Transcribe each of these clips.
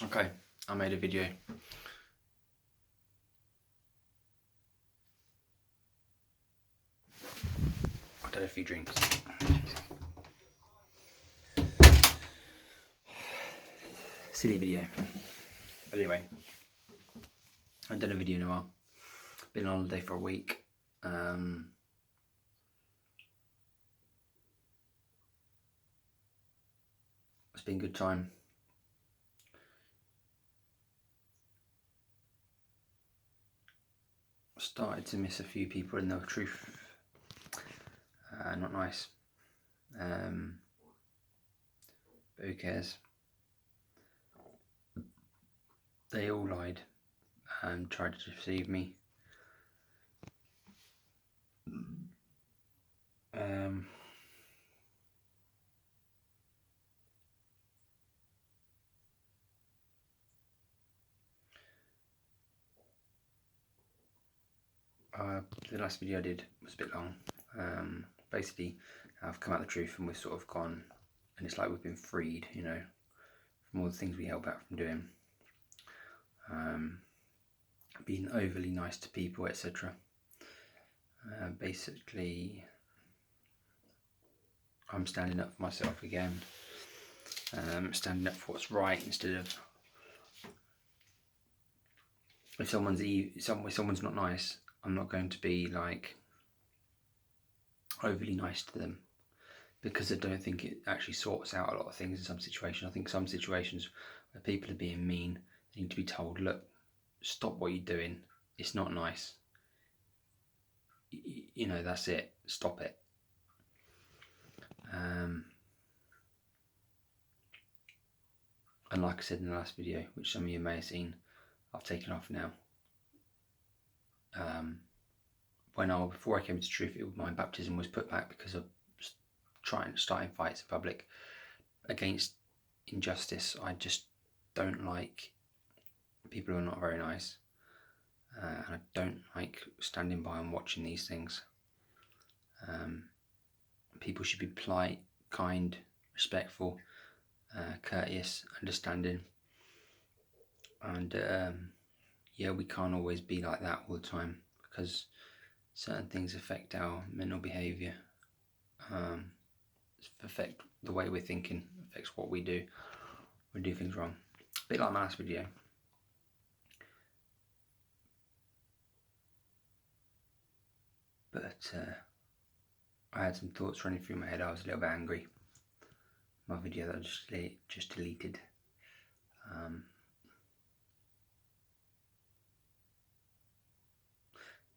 Okay, I made a video. I've had a few drinks. Silly video. Anyway, I haven't done a video in a while. Been on holiday for a week. It's been a good time. Started to miss a few people in the truth. Not nice. But who cares? They all lied and tried to deceive me. The last video I did was a bit long. Basically, I've come out the truth and we've sort of gone, and it's like we've been freed, you know, from all the things we held back from doing. Being overly nice to people, etc. Basically, I'm standing up for myself again. Standing up for what's right instead of if someone's not nice, I'm not going to be like overly nice to them, because I don't think it actually sorts out a lot of things in some situations. I think some situations where people are being mean, they need to be told, look, stop what you're doing, it's not nice, you know, that's it, stop it. And like I said in the last video, which some of you may have seen, I've taken off now. Before I came to truth, my baptism was put back because of starting fights in public against injustice. I just don't like people who are not very nice, and I don't like standing by and watching these things. People should be polite, kind, respectful, courteous, understanding, and yeah, we can't always be like that all the time, because certain things affect our mental behaviour, affect the way we're thinking, affects what we do. We do things wrong. A bit like my last video. But I had some thoughts running through my head. I was a little bit angry. My video that I just deleted.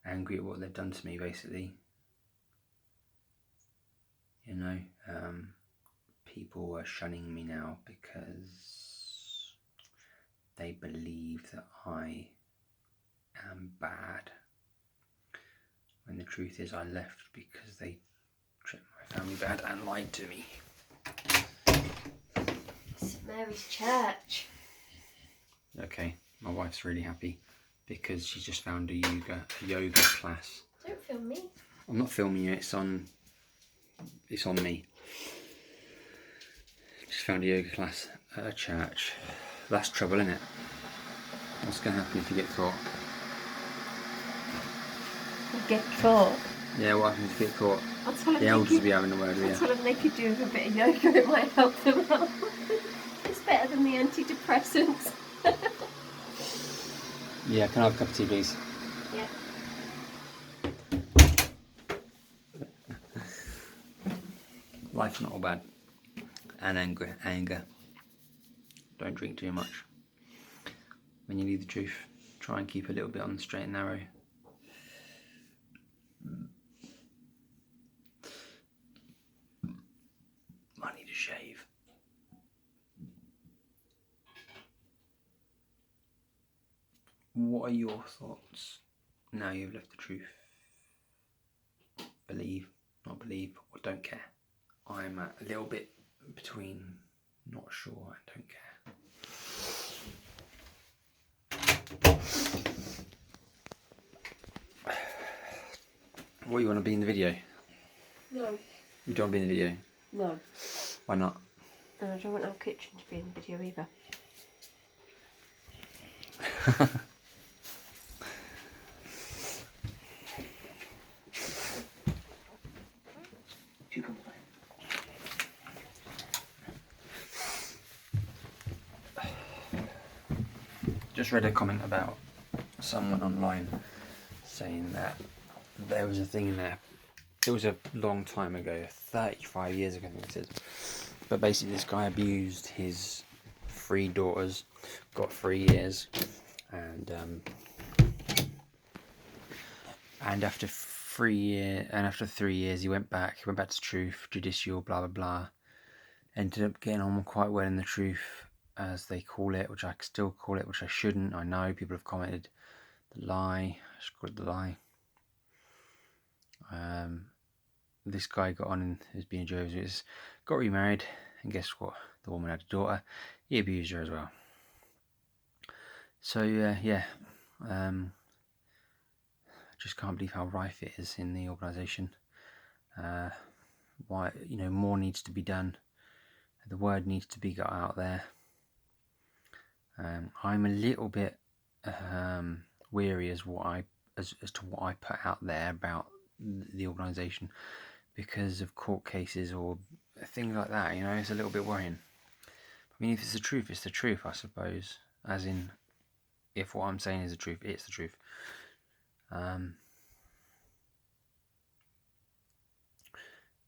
Angry at what they've done to me, basically. You know, people are shunning me now because they believe that I am bad, when the truth is I left because they treated my family bad and lied to me. St Mary's Church. Okay, my wife's really happy because she's just found a yoga class. Don't film me. I'm not filming you, it's on me. Just found a yoga class at a church. That's trouble, isn't it? What's going to happen if you get caught? Get caught? Yeah, what happens if you get caught? The elders will be having a word with you. I'll tell them they could do with a bit of yoga, it might help them out. It's better than the antidepressants. Yeah, can I have a cup of tea, please? Yeah. Life's not all bad. And anger. Don't drink too much. When you need the truth, try and keep a little bit on the straight and narrow. I need a shave. What are your thoughts now you've left the truth? Believe, not believe, or don't care? I'm a little bit between not sure and don't care. What, you want to be in the video? No. You don't want to be in the video? No. Why not? And I don't want our kitchen to be in the video either. You complain. Just read a comment about someone online saying that there was a thing in there. It was a long time ago, 35 years ago, I think it said. But basically, this guy abused his 3 daughters, got 3 years, and after 3 years, he went back to truth, judicial, blah blah blah. Ended up getting on quite well in the truth, as they call it, which I still call it, which I shouldn't. I know people have commented the lie. I should call it the lie. This guy got on and has been a Jehovah's Witness, got remarried, and guess what? The woman had a daughter. He abused her as well. So yeah, just can't believe how rife it is in the organisation. Why, more needs to be done. The word needs to be got out there. I'm a little bit weary as to what I put out there about the organisation, because of court cases or things like that. It's a little bit worrying. I mean, if it's the truth, it's the truth, I suppose. As in, if what I'm saying is the truth, it's the truth.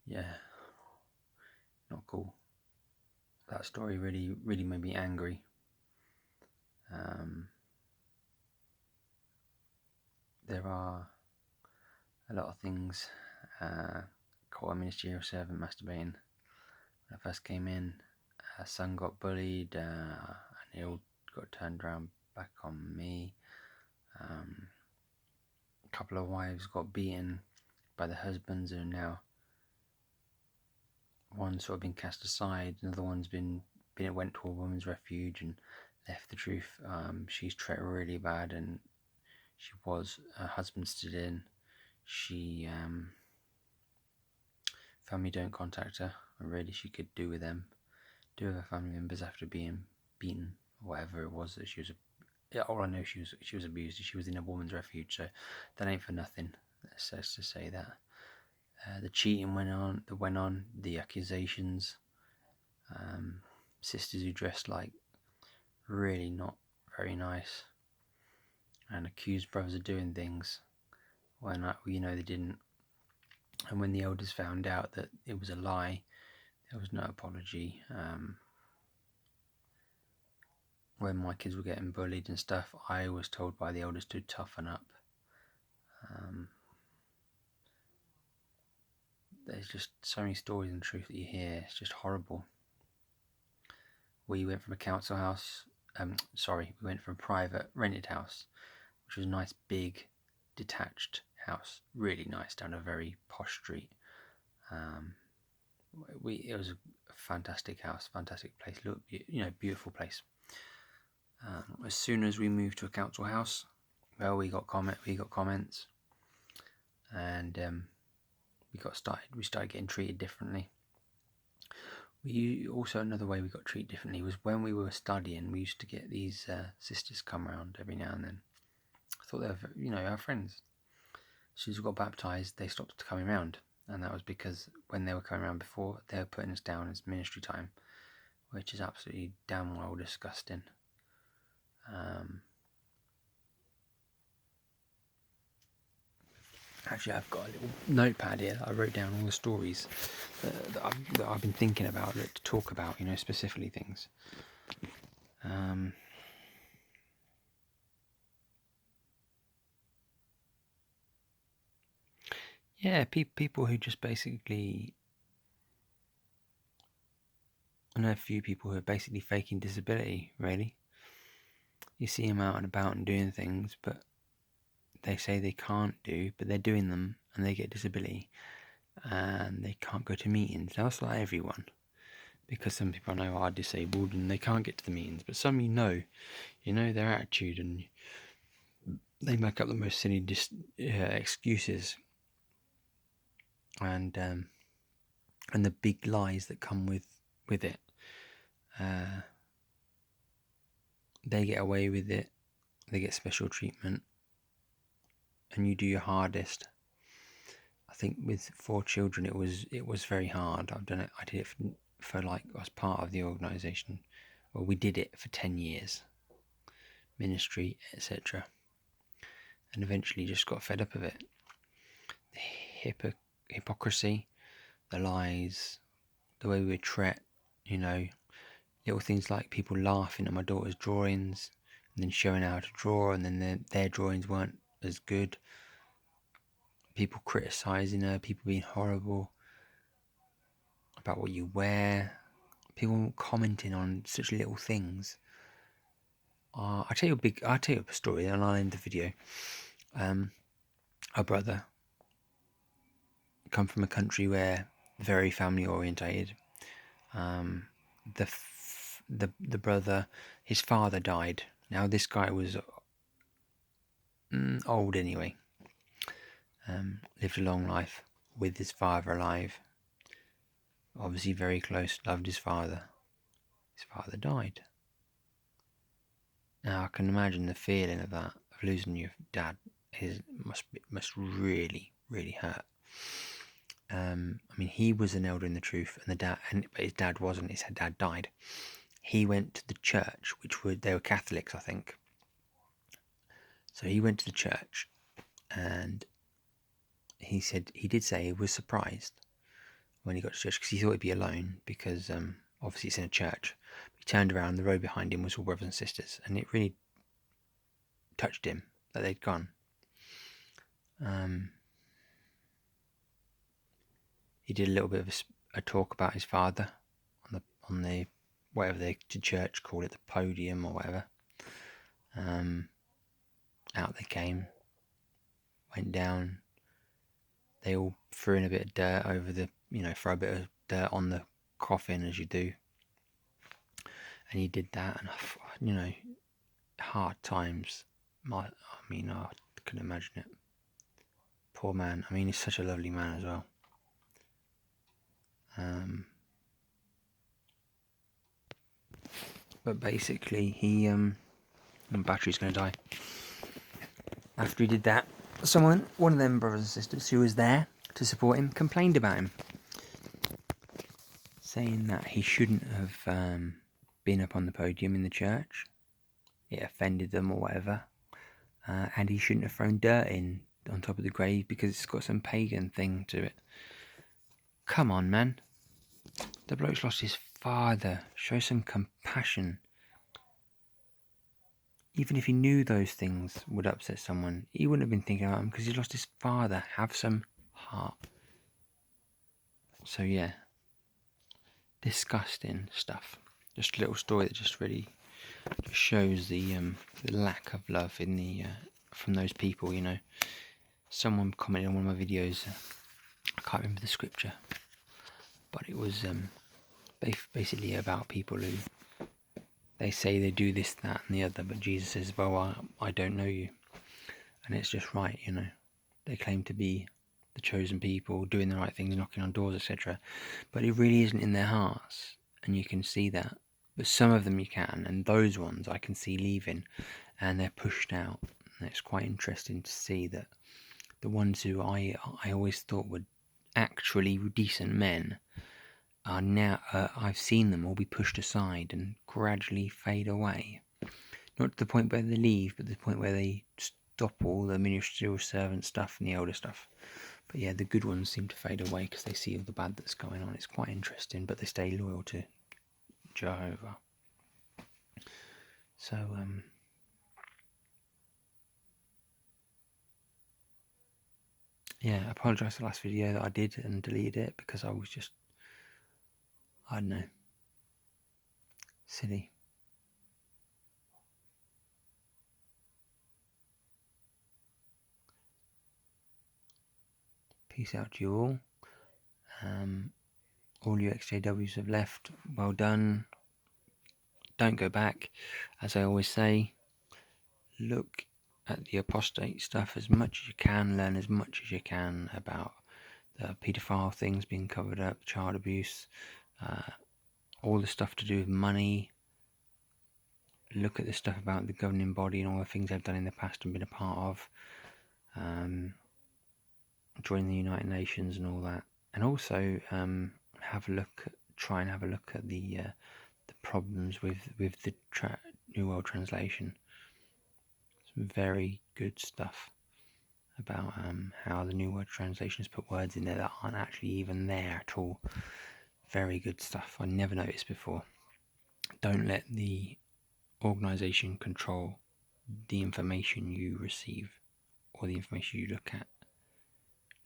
Yeah, not cool. That story really, really made me angry. There are a lot of things. Caught a ministerial servant masturbating. When I first came in, a son got bullied, and it all got turned around back on me. A couple of wives got beaten by the husbands, and now one's sort of been cast aside, another one's went to a woman's refuge and left the truth. She's treated really bad, and her husband stood in. She family don't contact her, and really she could do with them, do with her family members after being beaten, or whatever it was that she was. All I know, she was abused. She was in a woman's refuge, so that ain't for nothing. That's to say that. The cheating went on, the accusations, sisters who dressed like really not very nice, and accused brothers of doing things when they didn't. And when the elders found out that it was a lie, there was no apology. When my kids were getting bullied and stuff, I was told by the elders to toughen up. There's just so many stories and truth that you hear. It's just horrible. We went from a council house, we went from a private rented house, which was a nice big detached house, really nice, down a very posh street. It was a fantastic house, fantastic place, beautiful place. As soon as we moved to a council house, well, we got comments, and we started getting treated differently. Another way we got treated differently was when we were studying. We used to get these sisters come around every now and then. I thought they were, our friends. As soon as we got baptised, they stopped coming around, and that was because when they were coming around before, they were putting us down as ministry time, which is absolutely damn well disgusting. Actually, I've got a little notepad here that I wrote down all the stories that I've been thinking about, to talk about, specifically things. Yeah, people who just basically... I know a few people who are basically faking disability, really. You see them out and about and doing things, but they say they can't do, but they're doing them, and they get disability, and they can't go to meetings. Now, that's not everyone, because some people I know are disabled and they can't get to the meetings, but some their attitude, and they make up the most silly excuses, and the big lies that come with it. They get away with it they get special treatment, and you do your hardest. I think with 4 children, it was very hard. I did it for like, I was part of the organisation. Well, we did it for 10 years, ministry, etc., and eventually just got fed up of it. The hypocrisy, the lies, the way we were treated, little things like people laughing at my daughter's drawings and then showing how to draw, and then their drawings weren't as good. People criticising her, people being horrible about what you wear, people commenting on such little things. I'll tell you a story, and I'll end the video. Our brother come from a country where very family orientated. The brother, his father died. Now this guy was old anyway. Lived a long life with his father alive. Obviously very close, loved his father. His father died. Now I can imagine the feeling of that, of losing your dad. Must really, really hurt. I mean, he was an elder in the truth, but his dad wasn't. His dad died. He went to the church, they were Catholics, I think. So he went to the church, and he did say he was surprised when he got to church, because he thought he'd be alone, because obviously it's in a church. He turned around, the row behind him was all brothers and sisters, and it really touched him that they'd gone. He did a little bit of a talk about his father on the whatever the church called it, the podium or whatever. Out they came, went down. They all threw in a bit of dirt over throw a bit of dirt on the coffin, as you do. And he did that, and hard times. I can imagine it. Poor man. I mean, he's such a lovely man as well. But basically, my battery's going to die. After he did that, one of them brothers and sisters who was there to support him, complained about him, saying that he shouldn't have been up on the podium in the church. It offended them or whatever. And he shouldn't have thrown dirt in on top of the grave because it's got some pagan thing to it. Come on, man. The bloke's lost his father. Show some compassion. Even if he knew those things would upset someone, he wouldn't have been thinking about him because he lost his father. Have some heart. So yeah, disgusting stuff. Just a little story that just really shows the lack of love in from those people. Someone commented on one of my videos. I can't remember the scripture, but it was basically about people who they say they do this, that, and the other, but Jesus says, "Well, I don't know you," and it's just right. They claim to be the chosen people, doing the right things, knocking on doors, etc., but it really isn't in their hearts, and you can see that. But some of them you can, and those ones I can see leaving, and they're pushed out. And it's quite interesting to see that the ones who I always thought were actually decent men are now, I've seen them all be pushed aside and gradually fade away. Not to the point where they leave, but the point where they stop all the ministerial servant stuff and the elder stuff. But yeah, the good ones seem to fade away because they see all the bad that's going on. It's quite interesting, but they stay loyal to Jehovah. So, yeah, I apologise for the last video that I did and deleted it because I was just, I don't know, silly. Peace out to you all. All you ex-JWs have left, well done. Don't go back. As I always say, look at the apostate stuff as much as you can, learn as much as you can about the paedophile things being covered up, child abuse, all the stuff to do with money. look at the stuff about the governing body and all the things they've done in the past and been a part of, joining the United Nations and all that, and also try and have a look at the problems with the New World Translation. Some very good stuff about how the New World Translation has put words in there that aren't actually even there at all. Very good stuff. I never noticed before. Don't let the organisation control the information you receive or the information you look at.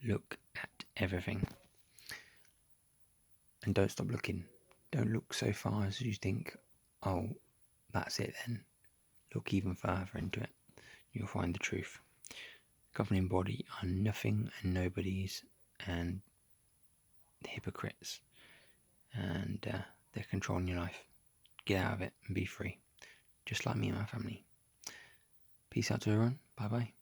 Look at everything. And don't stop looking. Don't look so far as you think, oh, that's it then. Look even further into it. You'll find the truth. Governing body are nothing and nobodies and hypocrites. And they're controlling your life. Get out of it and be free. Just like me and my family. Peace out to everyone. Bye bye.